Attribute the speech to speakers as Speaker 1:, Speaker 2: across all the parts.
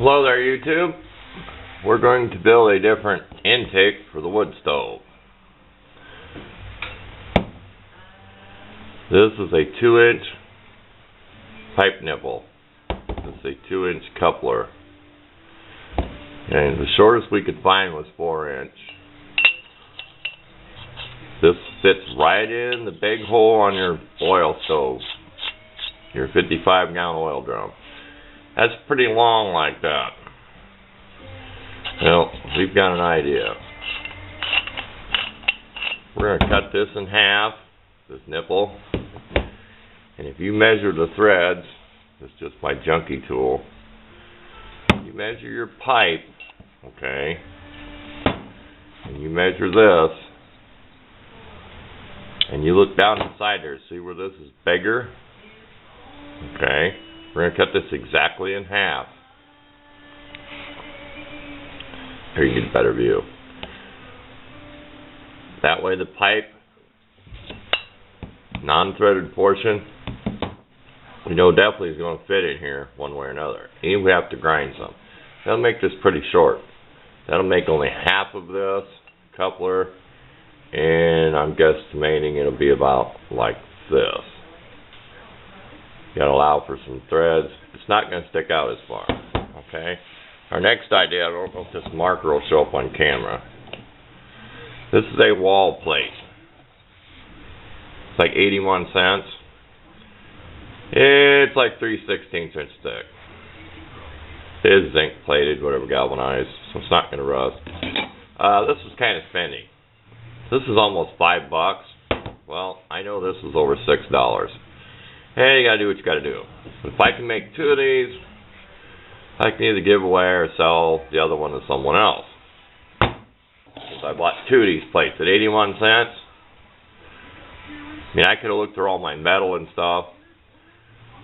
Speaker 1: Hello there, YouTube. We're going to build a different intake for the wood stove. This is a 2-inch pipe nipple. This is a 2-inch coupler. And the shortest we could find was 4-inch. This fits right in the big hole on your oil stove, your 55-gallon oil drum. That's pretty long like that. Well, we've got an idea. We're going to cut this in half, this nipple. And if you measure the threads, it's just my junky tool. You measure your pipe, okay, and you measure this, and you look down inside there, see where this is bigger? Okay. We're going to cut this exactly in half. Here you get a better view. That way the pipe, non-threaded portion, we know definitely is going to fit in here one way or another. And we have to grind some. That'll make this pretty short. That'll make only half of this coupler, and I'm guesstimating it'll be about like this. You gotta allow for some threads. It's not gonna stick out as far. Okay. Our next idea, I don't know if this marker will show up on camera. This is a wall plate. It's like 81 cents. It's like 3/16 inch thick. It is zinc plated, whatever, galvanized, so it's not gonna rust. This was kind of spendy. This is almost $5. Well, I know this is over $6. Hey, you gotta do what you gotta do. If I can make 2 of these, I can either give away or sell the other one to someone else. So I bought 2 of these plates at 81 cents. I mean, I could have looked through all my metal and stuff.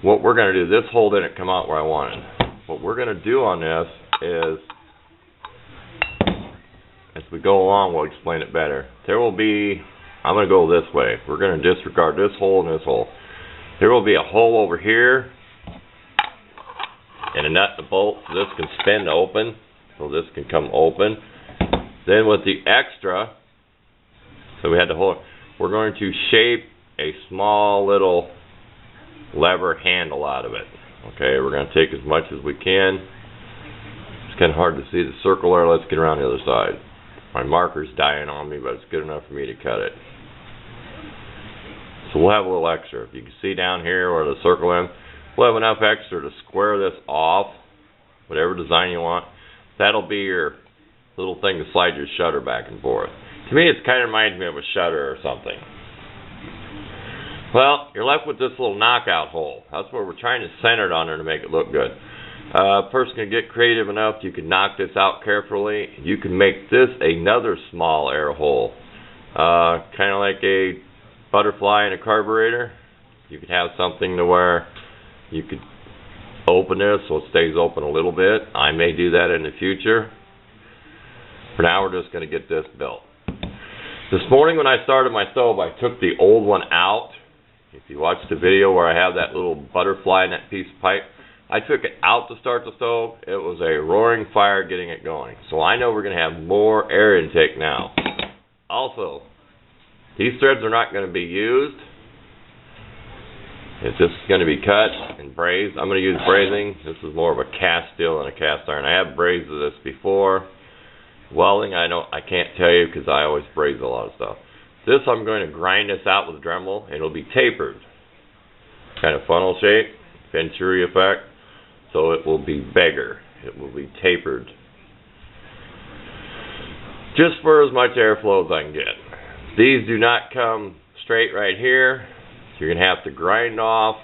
Speaker 1: What we're gonna do, this hole didn't come out where I wanted. What we're gonna do on this is, as we go along, we'll explain it better. There will be, I'm gonna go this way. We're gonna disregard this hole and this hole. There will be a hole over here and a nut and a bolt so this can spin open, so this can come open. Then with the extra, so we had the hole, we're going to shape a small little lever handle out of it. Okay, we're going to take as much as we can. It's kind of hard to see the circle there. Let's get around the other side. My marker's dying on me, but it's good enough for me to cut it. So we'll have a little extra. If you can see down here where the circle is, we'll have enough extra to square this off, whatever design you want. That'll be your little thing to slide your shutter back and forth. To me, it kind of reminds me of a shutter or something. Well, you're left with this little knockout hole. That's where we're trying to center it on there to make it look good. A person can get creative enough, you can knock this out carefully. You can make this another small air hole. Kind of like a butterfly in a carburetor. You could have something to where you could open this so it stays open a little bit. I may do that in the future. For now, we're just going to get this built. This morning when I started my stove, I took the old one out. If you watch the video where I have that little butterfly in that piece of pipe, I took it out to start the stove. It was a roaring fire getting it going. So I know we're going to have more air intake now. Also, these threads are not going to be used. It's just going to be cut and brazed. I'm going to use brazing. This is more of a cast steel than a cast iron. I have brazed this before. Welding, I can't tell you because I always braze a lot of stuff. This, I'm going to grind this out with a Dremel, and it'll be tapered. Kind of funnel shape, Venturi effect. So it will be bigger. It will be tapered. Just for as much airflow as I can get. These do not come straight right here. So you're going to have to grind off.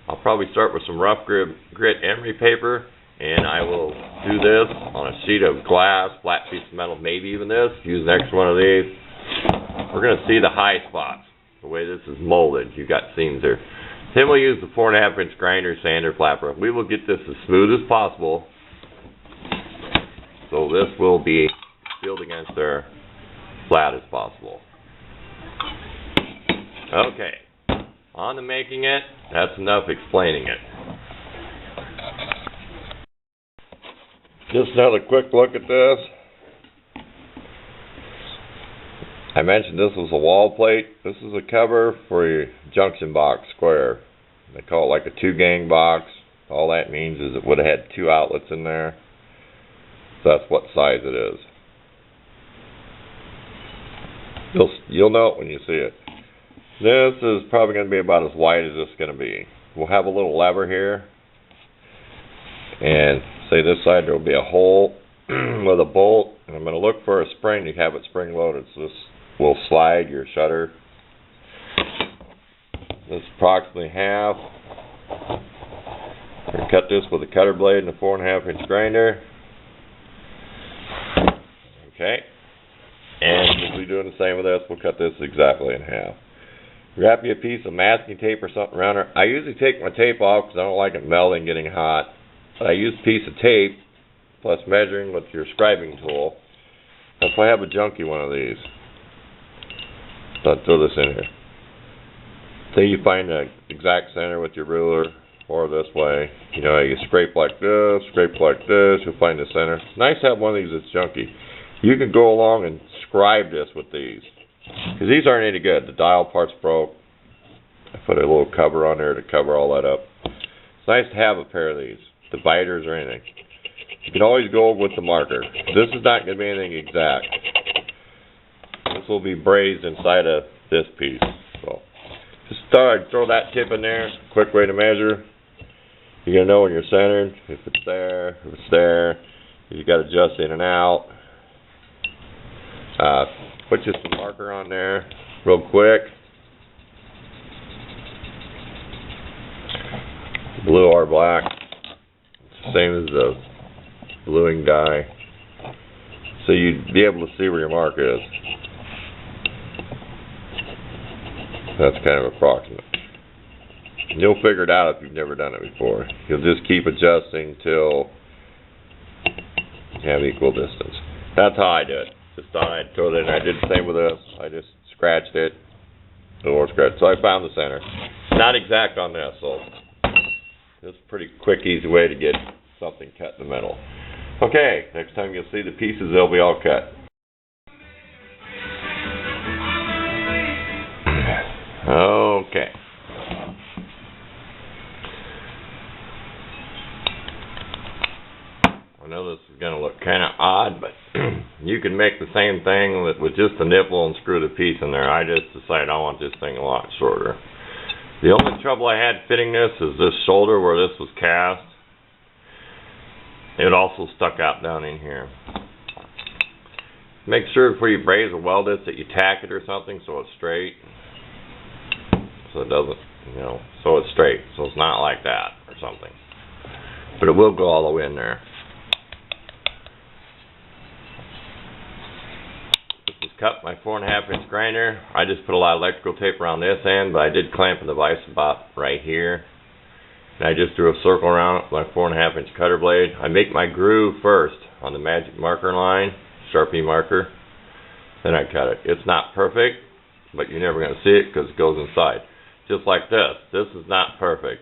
Speaker 1: I'll probably start with some rough grit emery paper. And I will do this on a sheet of glass, flat piece of metal, maybe even this. Use an extra one of these. We're going to see the high spots, the way this is molded. You've got seams there. Then we'll use the 4.5-inch grinder, sander, flapper. We will get this as smooth as possible. So this will be sealed against there flat as possible. Okay. On to making it. That's enough explaining it. Just another quick look at this. I mentioned this was a wall plate. This is a cover for your junction box square. They call it like a 2-gang box. All that means is it would have had 2 outlets in there. So that's what size it is. You'll know it when you see it. This is probably going to be about as wide as this is going to be. We'll have a little lever here. And say this side there will be a hole with a bolt. And I'm going to look for a spring to have it spring loaded. So this will slide your shutter. This is approximately half. We're going to cut this with a cutter blade and a 4.5-inch grinder. Okay. And we'll be doing the same with this. We'll cut this exactly in half. Wrap you a piece of masking tape or something around it. I usually take my tape off because I don't like it melting, getting hot. But I use a piece of tape plus measuring with your scribing tool. If I have a junky one of these, so I'll throw this in here. Say you find the exact center with your ruler, or this way. You know, you scrape like this, you'll find the center. It's nice to have one of these that's junky. You can go along and scribe this with these, because these aren't any good. The dial part's broke. I put a little cover on there to cover all that up. It's nice to have a pair of these, dividers or anything. You can always go with the marker. This is not going to be anything exact. This will be brazed inside of this piece. So just throw that tip in there. Quick way to measure. You're going to know when you're centered, if it's there, if it's there. You got to adjust in and out. Put just some marker on there real quick. Blue or black. It's the same as the bluing dye. So you'd be able to see where your mark is. That's kind of approximate. And you'll figure it out if you've never done it before. You'll just keep adjusting till you have equal distance. That's how I do it. Just thought I'd throw it in. I did the same with this. I just scratched it. The little scratch. So I found the center. Not exact on this, so it's a pretty quick, easy way to get something cut in the middle. Okay, next time you'll see the pieces, they'll be all cut. Okay. I know this is going to look kind of odd, but you can make the same thing with just a nipple and screw the piece in there. I just decided I want this thing a lot shorter. The only trouble I had fitting this is this shoulder where this was cast. It also stuck out down in here. Make sure before you braze or weld this that you tack it or something so it's straight. So it doesn't, you know, so it's straight. So it's not like that or something. But it will go all the way in there. This is cut by 4.5-inch grinder. I just put a lot of electrical tape around this end, but I did clamp the device about right here. And I just drew a circle around it with my 4.5-inch cutter blade. I make my groove first on the magic marker line, Sharpie marker. Then I cut it. It's not perfect, but you're never going to see it because it goes inside. Just like this. This is not perfect.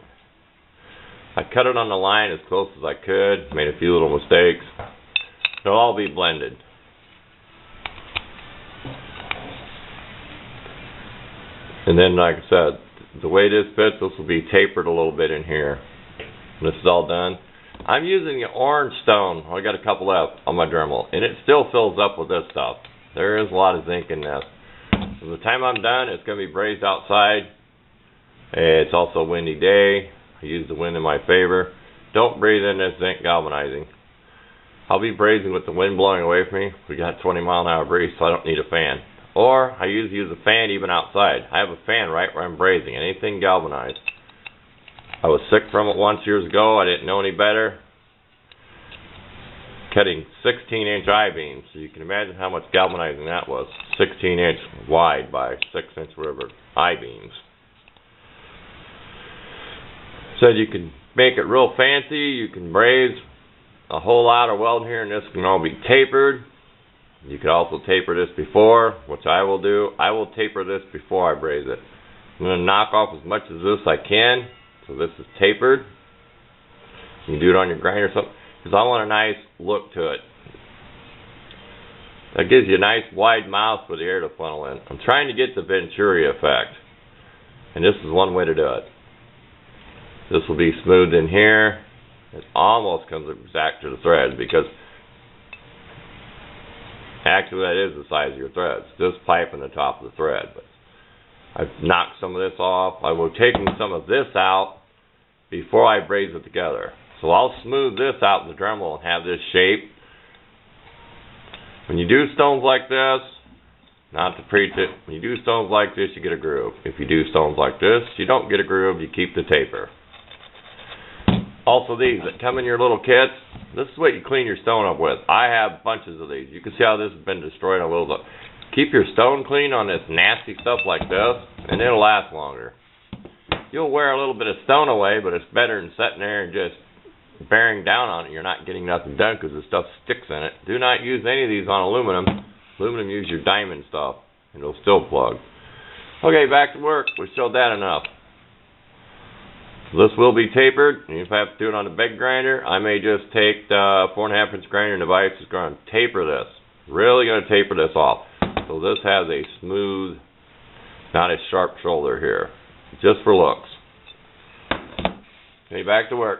Speaker 1: I cut it on the line as close as I could. Made a few little mistakes. It'll all be blended. And then, like I said, the way this fits, this will be tapered a little bit in here. When this is all done, I'm using the orange stone. I got a couple left on my Dremel, and it still fills up with this stuff. There is a lot of zinc in this. By the time I'm done, it's going to be brazed outside. It's also a windy day. I use the wind in my favor. Don't braze in this zinc galvanizing. I'll be brazing with the wind blowing away from me. We got 20-mile-an-hour breeze, so I don't need a fan. Or I usually use a fan even outside. I have a fan right where I'm brazing. Anything galvanized. I was sick from it once years ago. I didn't know any better. Cutting 16-inch I-beams. So you can imagine how much galvanizing that was. 16-inch wide by 6-inch whatever I-beams. Said you can make it real fancy. You can braze a whole lot of welding here, and this can all be tapered. You could also taper this before, which I will do. I will taper this before I braze it. I'm going to knock off as much of this I can, so this is tapered. You can do it on your grinder or something. because I want a nice look to it. That gives you a nice wide mouth for the air to funnel in. I'm trying to get the Venturi effect, and this is one way to do it. This will be smoothed in here. It almost comes exact to the threads, because actually that is the size of your threads. This pipe in the top of the thread. But I've knocked some of this off. I will take some of this out before I braze it together. So I'll smooth this out in the Dremel and have this shape. When you do stones like this, not to preach it, when you do stones like this, you get a groove. If you do stones like this, you don't get a groove, you keep the taper. Also, these that come in your little kits, this is what you clean your stone up with. I have bunches of these. You can see how this has been destroyed a little bit. Keep your stone clean on this nasty stuff like this, and it'll last longer. You'll wear a little bit of stone away, but it's better than sitting there and just bearing down on it. You're not getting nothing done because the stuff sticks in it. Do not use any of these on aluminum. Aluminum, use your diamond stuff, and it'll still plug. Okay, back to work. We showed that enough. This will be tapered, and if I have to do it on a big grinder, I may just take the 4.5 inch grinder and device is going to taper this. Really going to taper this off. So this has a smooth, not a sharp shoulder here. Just for looks. Okay, back to work.